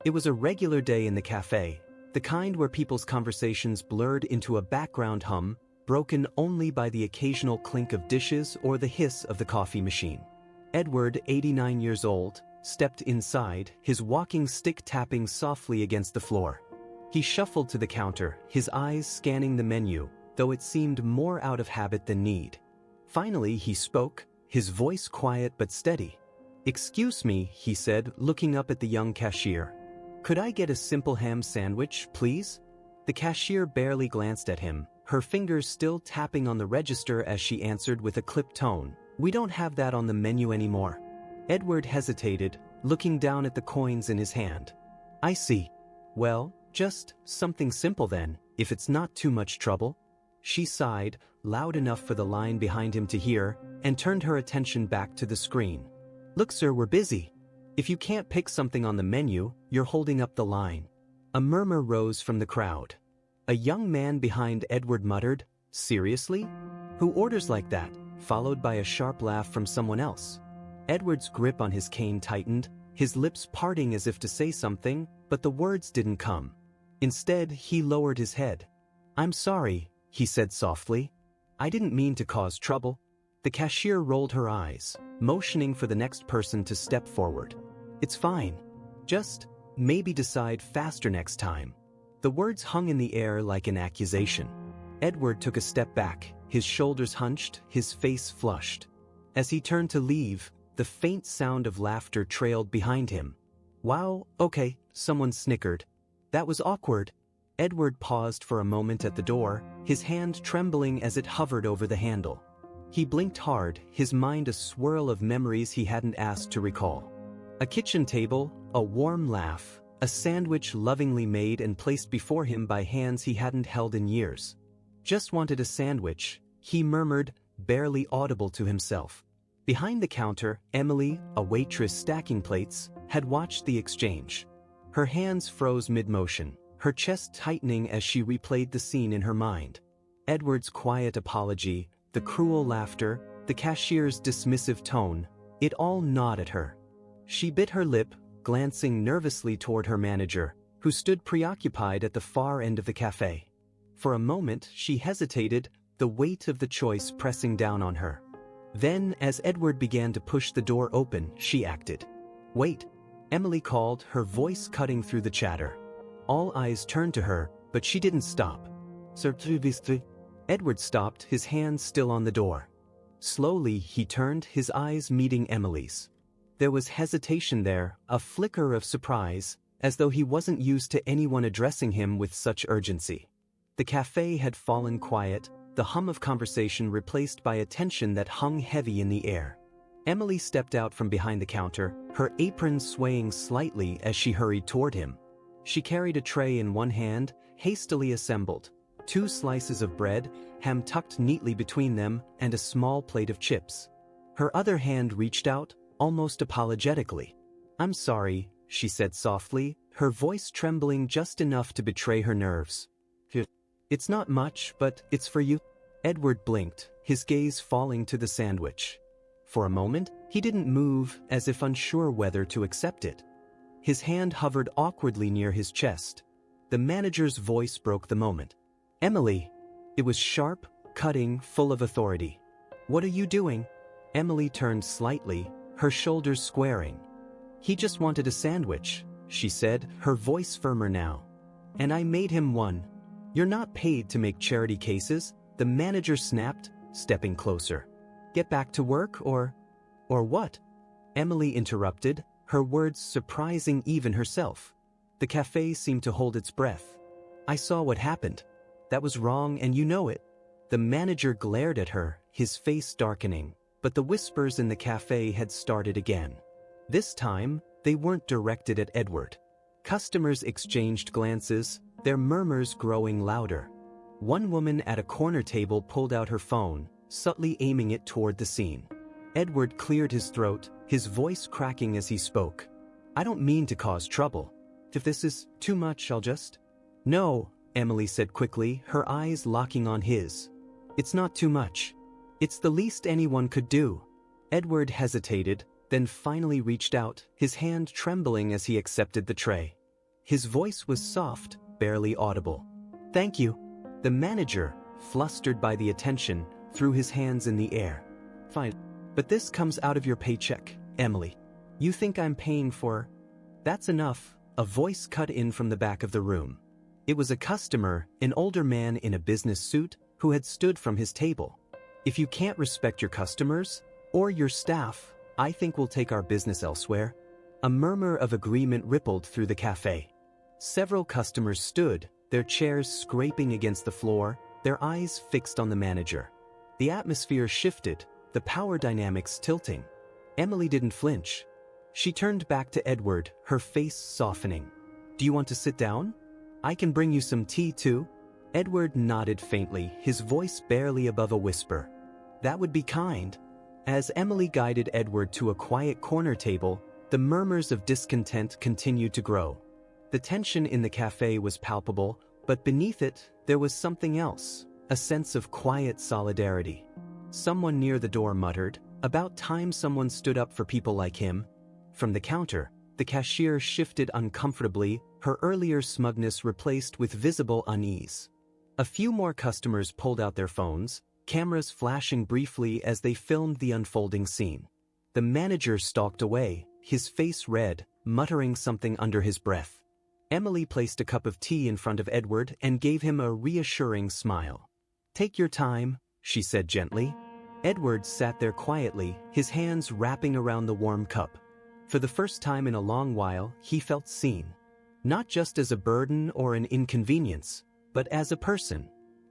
It was a regular day in the cafe, the kind where people's conversations blurred into a background hum, broken only by the occasional clink of dishes or the hiss of the coffee machine. Edward, 89 years old, stepped inside, his walking stick tapping softly against the floor. He shuffled to the counter, his eyes scanning the menu, though it seemed more out of habit than need. Finally, he spoke, his voice quiet but steady. "Excuse me," he said, looking up at the young cashier. "Could I get a simple ham sandwich, please?" The cashier barely glanced at him, her fingers still tapping on the register as she answered with a clipped tone, "We don't have that on the menu anymore." Edward hesitated, looking down at the coins in his hand. "I see. Well, just something simple then, if it's not too much trouble." She sighed, loud enough for the line behind him to hear, and turned her attention back to the screen. "Look, sir, we're busy. If you can't pick something on the menu, you're holding up the line." A murmur rose from the crowd. A young man behind Edward muttered, "Seriously? Who orders like that?" followed by a sharp laugh from someone else. Edward's grip on his cane tightened, his lips parting as if to say something, but the words didn't come. Instead, he lowered his head. "I'm sorry," he said softly. "I didn't mean to cause trouble." The cashier rolled her eyes, motioning for the next person to step forward. "It's fine. Just, maybe decide faster next time." The words hung in the air like an accusation. Edward took a step back, his shoulders hunched, his face flushed. As he turned to leave, the faint sound of laughter trailed behind him. "Wow, okay," someone snickered. "That was awkward." Edward paused for a moment at the door, his hand trembling as it hovered over the handle. He blinked hard, his mind a swirl of memories he hadn't asked to recall. A kitchen table, a warm laugh, a sandwich lovingly made and placed before him by hands he hadn't held in years. "Just wanted a sandwich," he murmured, barely audible to himself. Behind the counter, Emily, a waitress stacking plates, had watched the exchange. Her hands froze mid-motion, her chest tightening as she replayed the scene in her mind. Edward's quiet apology, the cruel laughter, the cashier's dismissive tone, it all gnawed at her. She bit her lip, glancing nervously toward her manager, who stood preoccupied at the far end of the cafe. For a moment, she hesitated, the weight of the choice pressing down on her. Then, as Edward began to push the door open, she acted. "Wait," Emily called, her voice cutting through the chatter. All eyes turned to her, but she didn't stop. Edward stopped, his hand still on the door. Slowly, he turned, his eyes meeting Emily's. There was hesitation there, a flicker of surprise, as though he wasn't used to anyone addressing him with such urgency. The cafe had fallen quiet, the hum of conversation replaced by a tension that hung heavy in the air. Emily stepped out from behind the counter, her apron swaying slightly as she hurried toward him. She carried a tray in one hand, hastily assembled. 2 slices of bread, ham tucked neatly between them, and a small plate of chips. Her other hand reached out, almost apologetically. "I'm sorry," she said softly, her voice trembling just enough to betray her nerves. "It's not much, but it's for you." Edward blinked, his gaze falling to the sandwich. For a moment, he didn't move, as if unsure whether to accept it. His hand hovered awkwardly near his chest. The manager's voice broke the moment. "Emily." It was sharp, cutting, full of authority. "What are you doing?" Emily turned slightly, her shoulders squaring. "He just wanted a sandwich," she said, her voice firmer now. "And I made him one." "You're not paid to make charity cases," the manager snapped, stepping closer. "Get back to work or what?" Emily interrupted, her words surprising even herself. The cafe seemed to hold its breath. "I saw what happened. That was wrong and you know it." The manager glared at her, his face darkening, but the whispers in the cafe had started again. This time, they weren't directed at Edward. Customers exchanged glances, their murmurs growing louder. One woman at a corner table pulled out her phone, subtly aiming it toward the scene. Edward cleared his throat, his voice cracking as he spoke. "I don't mean to cause trouble. If this is too much, I'll just—" "No," Emily said quickly, her eyes locking on his. "It's not too much. It's the least anyone could do." Edward hesitated, then finally reached out, his hand trembling as he accepted the tray. His voice was soft, barely audible. "Thank you." The manager, flustered by the attention, threw his hands in the air. "Fine. But this comes out of your paycheck, Emily. You think I'm paying for—" "That's enough," a voice cut in from the back of the room. It was a customer, an older man in a business suit, who had stood from his table. "If you can't respect your customers, or your staff, I think we'll take our business elsewhere." A murmur of agreement rippled through the cafe. Several customers stood, their chairs scraping against the floor, their eyes fixed on the manager. The atmosphere shifted, the power dynamics tilting. Emily didn't flinch. She turned back to Edward, her face softening. "Do you want to sit down? I can bring you some tea too." Edward nodded faintly, his voice barely above a whisper. "That would be kind." As Emily guided Edward to a quiet corner table, the murmurs of discontent continued to grow. The tension in the cafe was palpable, but beneath it, there was something else, a sense of quiet solidarity. Someone near the door muttered, "About time someone stood up for people like him." From the counter, the cashier shifted uncomfortably, her earlier smugness replaced with visible unease. A few more customers pulled out their phones, cameras flashing briefly as they filmed the unfolding scene. The manager stalked away, his face red, muttering something under his breath. Emily placed a cup of tea in front of Edward and gave him a reassuring smile. "Take your time," she said gently. Edward sat there quietly, his hands wrapping around the warm cup. For the first time in a long while, he felt seen. Not just as a burden or an inconvenience, but as a person.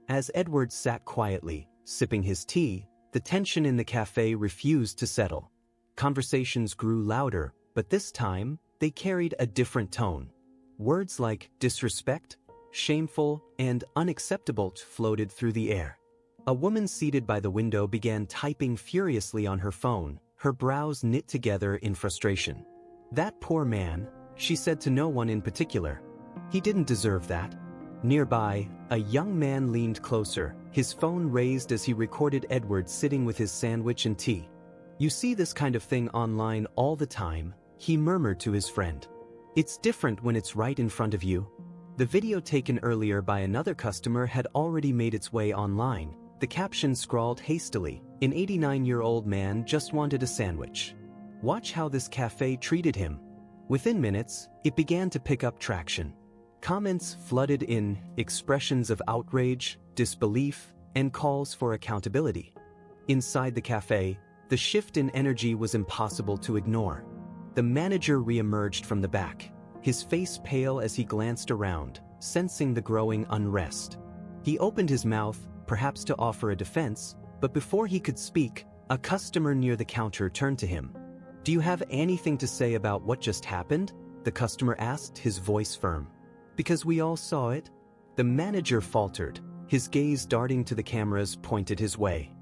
As Edward sat quietly, sipping his tea, the tension in the cafe refused to settle. Conversations grew louder, but this time, they carried a different tone. Words like disrespect, shameful, and unacceptable floated through the air. A woman seated by the window began typing furiously on her phone, her brows knit together in frustration. "That poor man," she said to no one in particular. "He didn't deserve that." Nearby, a young man leaned closer, his phone raised as he recorded Edward sitting with his sandwich and tea. "You see this kind of thing online all the time," he murmured to his friend. "It's different when it's right in front of you." The video taken earlier by another customer had already made its way online. The caption scrawled hastily, "An 89-year-old man just wanted a sandwich. Watch how this cafe treated him." Within minutes, it began to pick up traction. Comments flooded in, expressions of outrage, disbelief, and calls for accountability. Inside the cafe, the shift in energy was impossible to ignore. The manager re-emerged from the back, his face pale as he glanced around, sensing the growing unrest. He opened his mouth, perhaps to offer a defense, but before he could speak, a customer near the counter turned to him. "Do you have anything to say about what just happened?" the customer asked, his voice firm. "Because we all saw it." The manager faltered, his gaze darting to the cameras pointed his way.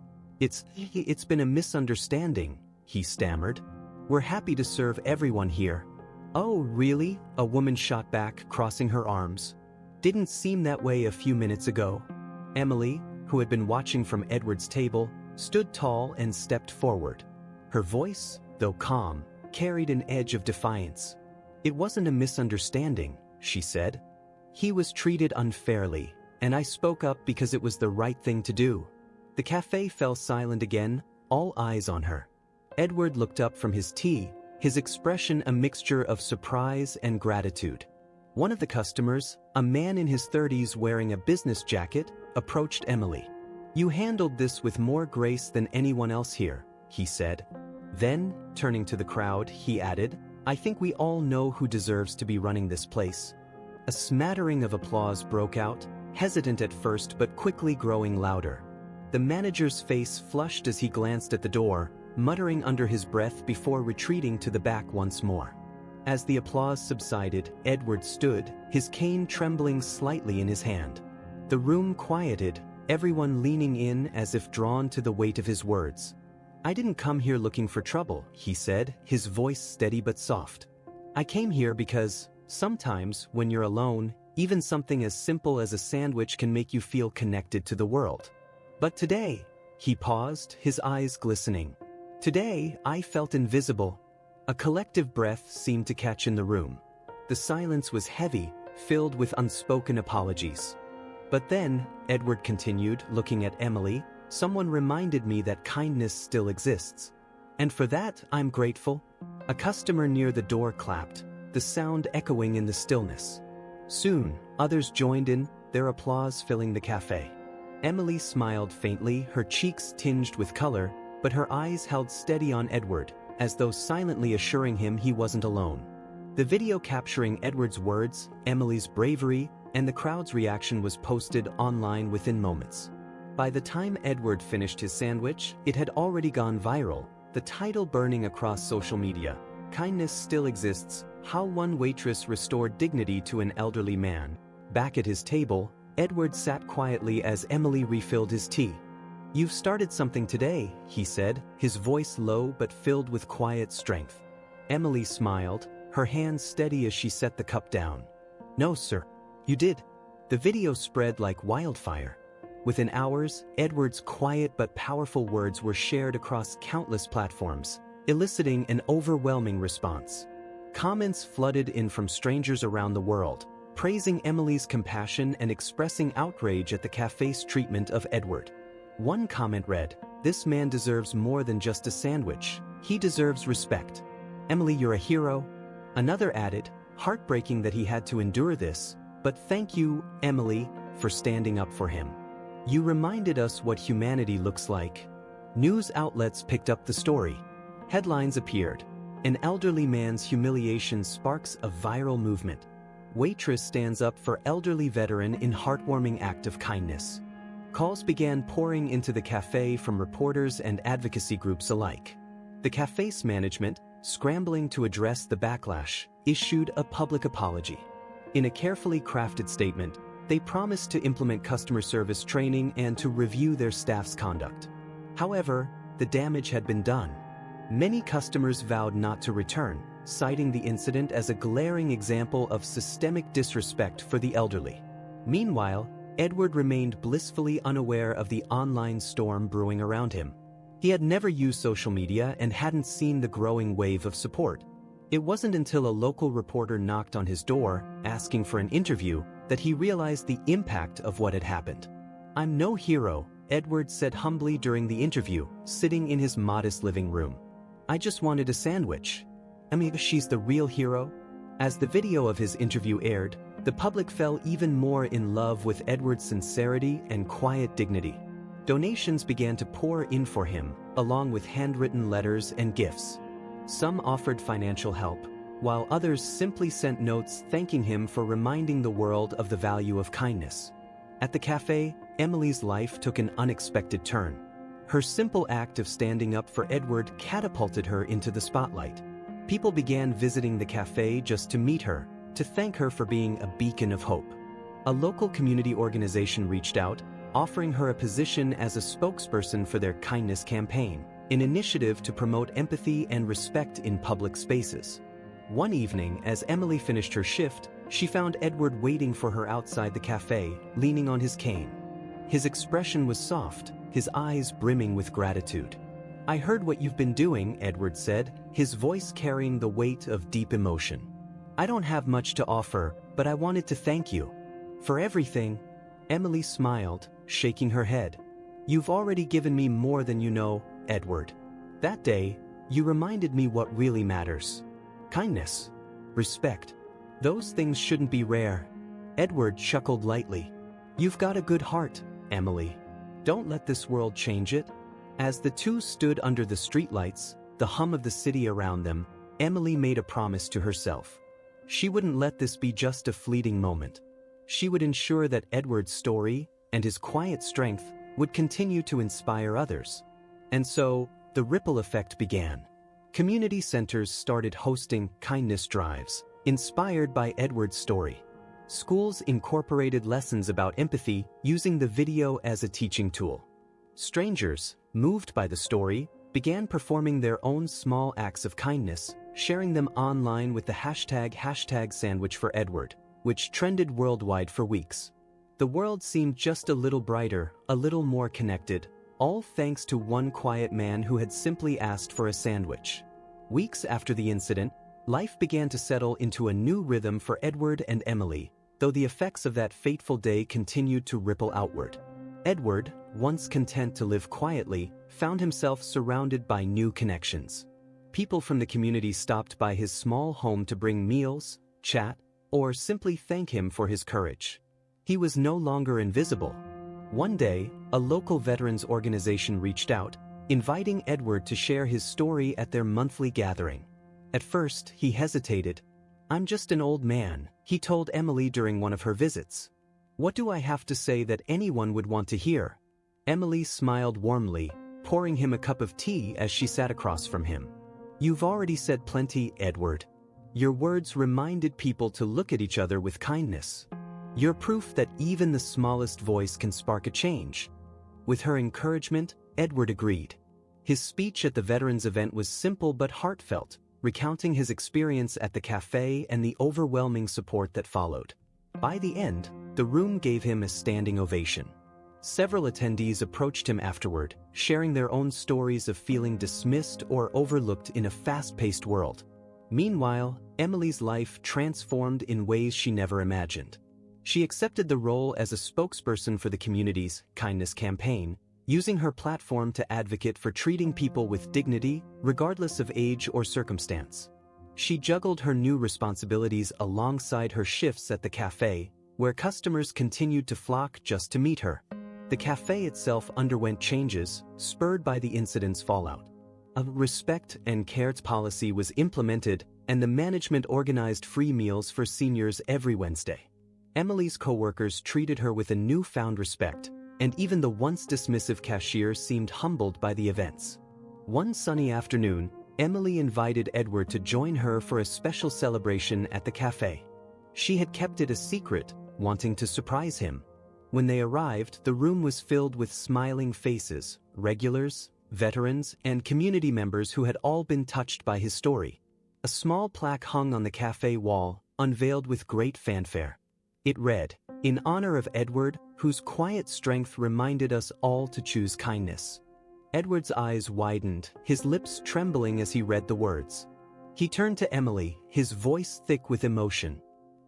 It's been a misunderstanding," he stammered. "We're happy to serve everyone here." "Oh, really?" a woman shot back, crossing her arms. "Didn't seem that way a few minutes ago." Emily, who had been watching from Edward's table, stood tall and stepped forward. Her voice, though calm, carried an edge of defiance. "It wasn't a misunderstanding," she said. "He was treated unfairly, and I spoke up because it was the right thing to do." The cafe fell silent again, all eyes on her. Edward looked up from his tea, his expression a mixture of surprise and gratitude. One of the customers, a man in his 30s wearing a business jacket, approached Emily. "You handled this with more grace than anyone else here," he said. Then, turning to the crowd, he added, "I think we all know who deserves to be running this place." A smattering of applause broke out, hesitant at first but quickly growing louder. The manager's face flushed as he glanced at the door, muttering under his breath before retreating to the back once more. As the applause subsided, Edward stood, his cane trembling slightly in his hand. The room quieted, everyone leaning in as if drawn to the weight of his words. "I didn't come here looking for trouble," he said, his voice steady but soft. "I came here because, sometimes, when you're alone, even something as simple as a sandwich can make you feel connected to the world. But today," he paused, his eyes glistening. "Today, I felt invisible." A collective breath seemed to catch in the room. The silence was heavy, filled with unspoken apologies. "But then," Edward continued, looking at Emily, "someone reminded me that kindness still exists. And for that, I'm grateful." A customer near the door clapped, the sound echoing in the stillness. Soon, others joined in, their applause filling the cafe. Emily smiled faintly, her cheeks tinged with color, but her eyes held steady on Edward, as though silently assuring him he wasn't alone. The video capturing Edward's words, Emily's bravery, and the crowd's reaction was posted online within moments. By the time Edward finished his sandwich, it had already gone viral, the title burning across social media. "Kindness Still Exists: How One Waitress Restored Dignity to an Elderly Man." Back at his table, Edward sat quietly as Emily refilled his tea. "You've started something today," he said, his voice low but filled with quiet strength. Emily smiled, her hands steady as she set the cup down. "No, sir." "You did." The video spread like wildfire. Within hours, Edward's quiet but powerful words were shared across countless platforms, eliciting an overwhelming response. Comments flooded in from strangers around the world, praising Emily's compassion and expressing outrage at the cafe's treatment of Edward. One comment read, "This man deserves more than just a sandwich. He deserves respect. Emily, you're a hero." Another added, "Heartbreaking that he had to endure this, but thank you, Emily, for standing up for him. You reminded us what humanity looks like." News outlets picked up the story. Headlines appeared. "An elderly man's humiliation sparks a viral movement. Waitress stands up for elderly veteran in heartwarming act of kindness." Calls began pouring into the cafe from reporters and advocacy groups alike. The cafe's management, scrambling to address the backlash, issued a public apology. In a carefully crafted statement, they promised to implement customer service training and to review their staff's conduct. However, the damage had been done. Many customers vowed not to return, citing the incident as a glaring example of systemic disrespect for the elderly. Meanwhile, Edward remained blissfully unaware of the online storm brewing around him. He had never used social media and hadn't seen the growing wave of support. It wasn't until a local reporter knocked on his door, asking for an interview, that he realized the impact of what had happened. "I'm no hero," Edward said humbly during the interview, sitting in his modest living room. "I just wanted a sandwich." "I mean, she's the real hero?" As the video of his interview aired, the public fell even more in love with Edward's sincerity and quiet dignity. Donations began to pour in for him, along with handwritten letters and gifts. Some offered financial help, while others simply sent notes thanking him for reminding the world of the value of kindness. At the cafe, Emily's life took an unexpected turn. Her simple act of standing up for Edward catapulted her into the spotlight. People began visiting the cafe just to meet her, to thank her for being a beacon of hope. A local community organization reached out, offering her a position as a spokesperson for their kindness campaign, an initiative to promote empathy and respect in public spaces. One evening, as Emily finished her shift, she found Edward waiting for her outside the cafe, leaning on his cane. His expression was soft, his eyes brimming with gratitude. "I heard what you've been doing," Edward said, his voice carrying the weight of deep emotion. "I don't have much to offer, but I wanted to thank you for everything." Emily smiled, shaking her head. "You've already given me more than you know, Edward. That day, you reminded me what really matters. Kindness, respect. Those things shouldn't be rare." Edward chuckled lightly. "You've got a good heart, Emily. Don't let this world change it." As the two stood under the streetlights, the hum of the city around them, Emily made a promise to herself. She wouldn't let this be just a fleeting moment. She would ensure that Edward's story, and his quiet strength, would continue to inspire others. And so, the ripple effect began. Community centers started hosting kindness drives, inspired by Edward's story. Schools incorporated lessons about empathy, using the video as a teaching tool. Strangers, moved by the story, began performing their own small acts of kindness, sharing them online with the hashtag #SandwichForEdward, which trended worldwide for weeks. The world seemed just a little brighter, a little more connected, all thanks to one quiet man who had simply asked for a sandwich. Weeks after the incident, Life began to settle into a new rhythm for Edward and Emily, though the effects of that fateful day continued to ripple outward. Edward, once content to live quietly, found himself surrounded by new connections. People from the community stopped by his small home to bring meals, chat, or simply thank him for his courage. He was no longer invisible. One day, a local veterans organization reached out, inviting Edward to share his story at their monthly gathering. At first, he hesitated. "I'm just an old man," he told Emily during one of her visits. "What do I have to say that anyone would want to hear?" Emily smiled warmly, pouring him a cup of tea as she sat across from him. "You've already said plenty, Edward. Your words reminded people to look at each other with kindness. You're proof that even the smallest voice can spark a change." With her encouragement, Edward agreed. His speech at the veterans event was simple but heartfelt, recounting his experience at the café and the overwhelming support that followed. By the end, the room gave him a standing ovation. Several attendees approached him afterward, sharing their own stories of feeling dismissed or overlooked in a fast-paced world. Meanwhile, Emily's life transformed in ways she never imagined. She accepted the role as a spokesperson for the community's kindness campaign, using her platform to advocate for treating people with dignity, regardless of age or circumstance. She juggled her new responsibilities alongside her shifts at the café, where customers continued to flock just to meet her. The café itself underwent changes, spurred by the incident's fallout. A respect and care policy was implemented, and the management organized free meals for seniors every Wednesday. Emily's coworkers treated her with a newfound respect, and even the once dismissive cashier seemed humbled by the events. One sunny afternoon, Emily invited Edward to join her for a special celebration at the café. She had kept it a secret, wanting to surprise him. When they arrived, the room was filled with smiling faces, regulars, veterans, and community members who had all been touched by his story. A small plaque hung on the café wall, unveiled with great fanfare. It read, "In honor of Edward, whose quiet strength reminded us all to choose kindness." Edward's eyes widened, his lips trembling as he read the words. He turned to Emily, his voice thick with emotion.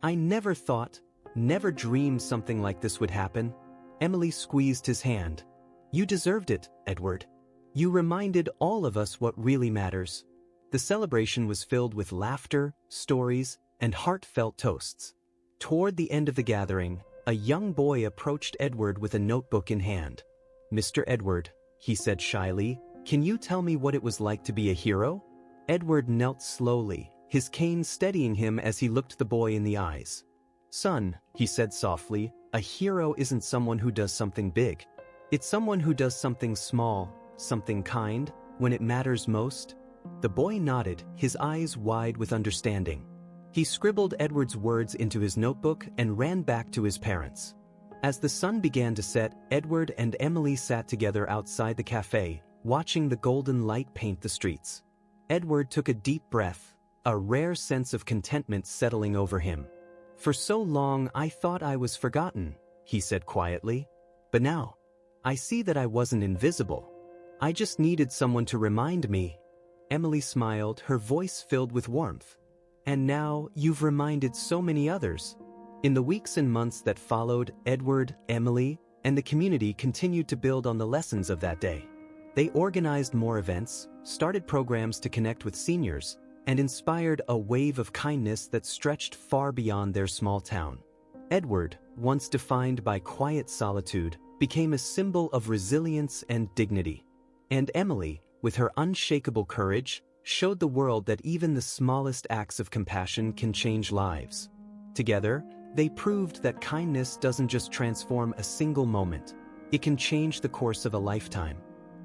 "I never thought, never dreamed something like this would happen." Emily squeezed his hand. "You deserved it, Edward. You reminded all of us what really matters." The celebration was filled with laughter, stories, and heartfelt toasts. Toward the end of the gathering, a young boy approached Edward with a notebook in hand. "Mr. Edward," he said shyly, "can you tell me what it was like to be a hero?" Edward knelt slowly, his cane steadying him as he looked the boy in the eyes. "Son," he said softly, "a hero isn't someone who does something big. It's someone who does something small, something kind, when it matters most." The boy nodded, his eyes wide with understanding. He scribbled Edward's words into his notebook and ran back to his parents. As the sun began to set, Edward and Emily sat together outside the café, watching the golden light paint the streets. Edward took a deep breath, a rare sense of contentment settling over him. "For so long I thought I was forgotten," he said quietly. "But now, I see that I wasn't invisible. I just needed someone to remind me." Emily smiled, her voice filled with warmth. "And now you've reminded so many others." In the weeks and months that followed, Edward, Emily, and the community continued to build on the lessons of that day. They organized more events, started programs to connect with seniors, and inspired a wave of kindness that stretched far beyond their small town. Edward, once defined by quiet solitude, became a symbol of resilience and dignity. And Emily, with her unshakable courage, showed the world that even the smallest acts of compassion can change lives. Together, they proved that kindness doesn't just transform a single moment, it can change the course of a lifetime.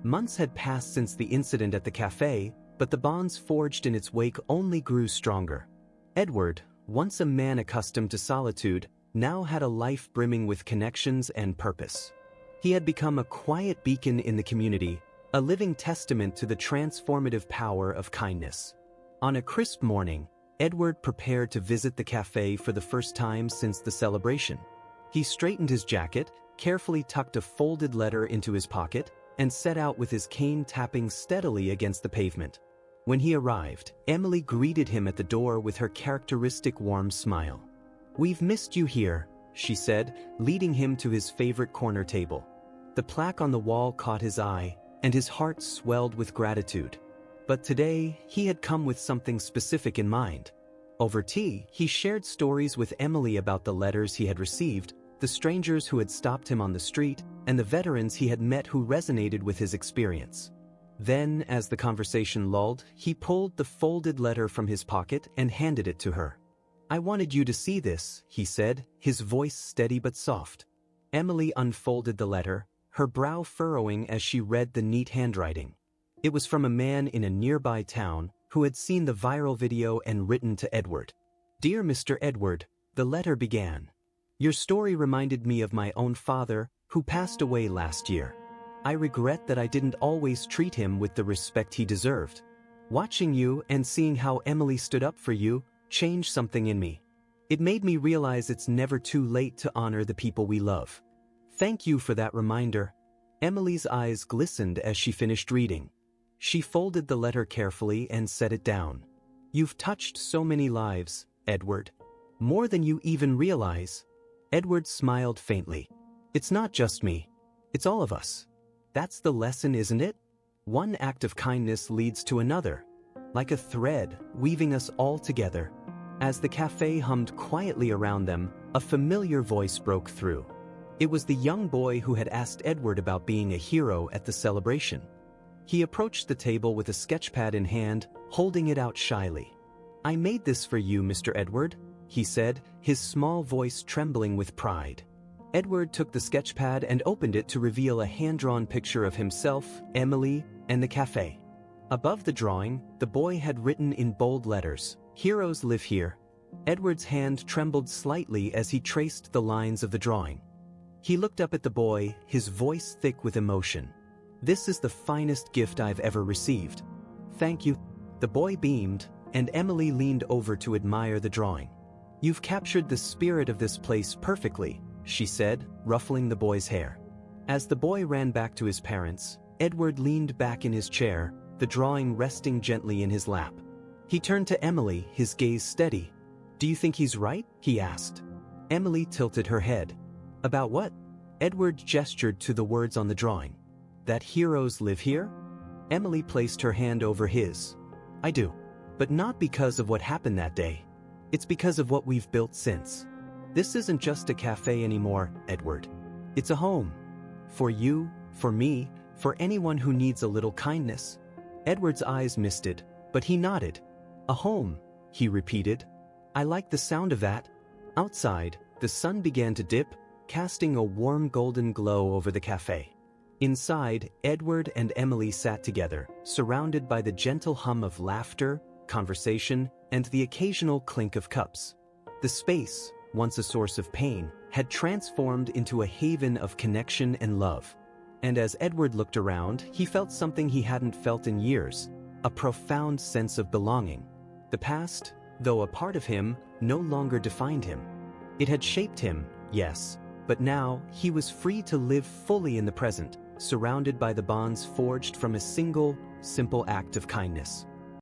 Months had passed since the incident at the café, but the bonds forged in its wake only grew stronger. Edward, once a man accustomed to solitude, now had a life brimming with connections and purpose. He had become a quiet beacon in the community, a living testament to the transformative power of kindness. On a crisp morning, Edward prepared to visit the café for the first time since the celebration. He straightened his jacket, carefully tucked a folded letter into his pocket, and set out with his cane tapping steadily against the pavement. When he arrived, Emily greeted him at the door with her characteristic warm smile. "We've missed you here," she said, leading him to his favorite corner table. The plaque on the wall caught his eye, and his heart swelled with gratitude. But today, he had come with something specific in mind. Over tea, he shared stories with Emily about the letters he had received, the strangers who had stopped him on the street, and the veterans he had met who resonated with his experience. Then, as the conversation lulled, he pulled the folded letter from his pocket and handed it to her. "I wanted you to see this," he said, his voice steady but soft. Emily unfolded the letter, her brow furrowing as she read the neat handwriting. It was from a man in a nearby town who had seen the viral video and written to Edward. "Dear Mr. Edward," the letter began. "Your story reminded me of my own father, who passed away last year. I regret that I didn't always treat him with the respect he deserved. Watching you and seeing how Emily stood up for you changed something in me. It made me realize it's never too late to honor the people we love. Thank you for that reminder." Emily's eyes glistened as she finished reading. She folded the letter carefully and set it down. "You've touched so many lives, Edward. More than you even realize." Edward smiled faintly. "It's not just me. It's all of us. That's the lesson, isn't it? One act of kindness leads to another, like a thread weaving us all together." As the cafe hummed quietly around them, a familiar voice broke through. It was the young boy who had asked Edward about being a hero at the celebration. He approached the table with a sketchpad in hand, holding it out shyly. "I made this for you, Mr. Edward," he said, his small voice trembling with pride. Edward took the sketchpad and opened it to reveal a hand-drawn picture of himself, Emily, and the cafe. Above the drawing, the boy had written in bold letters, "Heroes live here." Edward's hand trembled slightly as he traced the lines of the drawing. He looked up at the boy, his voice thick with emotion. "This is the finest gift I've ever received. Thank you." The boy beamed, and Emily leaned over to admire the drawing. "You've captured the spirit of this place perfectly," she said, ruffling the boy's hair. As the boy ran back to his parents, Edward leaned back in his chair, the drawing resting gently in his lap. He turned to Emily, his gaze steady. "Do you think he's right?" he asked. Emily tilted her head. "About what?" Edward gestured to the words on the drawing. "That heroes live here?" Emily placed her hand over his. "I do. But not because of what happened that day. It's because of what we've built since. This isn't just a cafe anymore, Edward. It's a home. For you, for me, for anyone who needs a little kindness." Edward's eyes misted, but he nodded. "A home," he repeated. "I like the sound of that." Outside, the sun began to dip, casting a warm golden glow over the cafe. Inside, Edward and Emily sat together, surrounded by the gentle hum of laughter, conversation, and the occasional clink of cups. The space, once a source of pain, had transformed into a haven of connection and love. And as Edward looked around, he felt something he hadn't felt in years, a profound sense of belonging. The past, though a part of him, no longer defined him. It had shaped him, yes, but now he was free to live fully in the present, surrounded by the bonds forged from a single, simple act of kindness.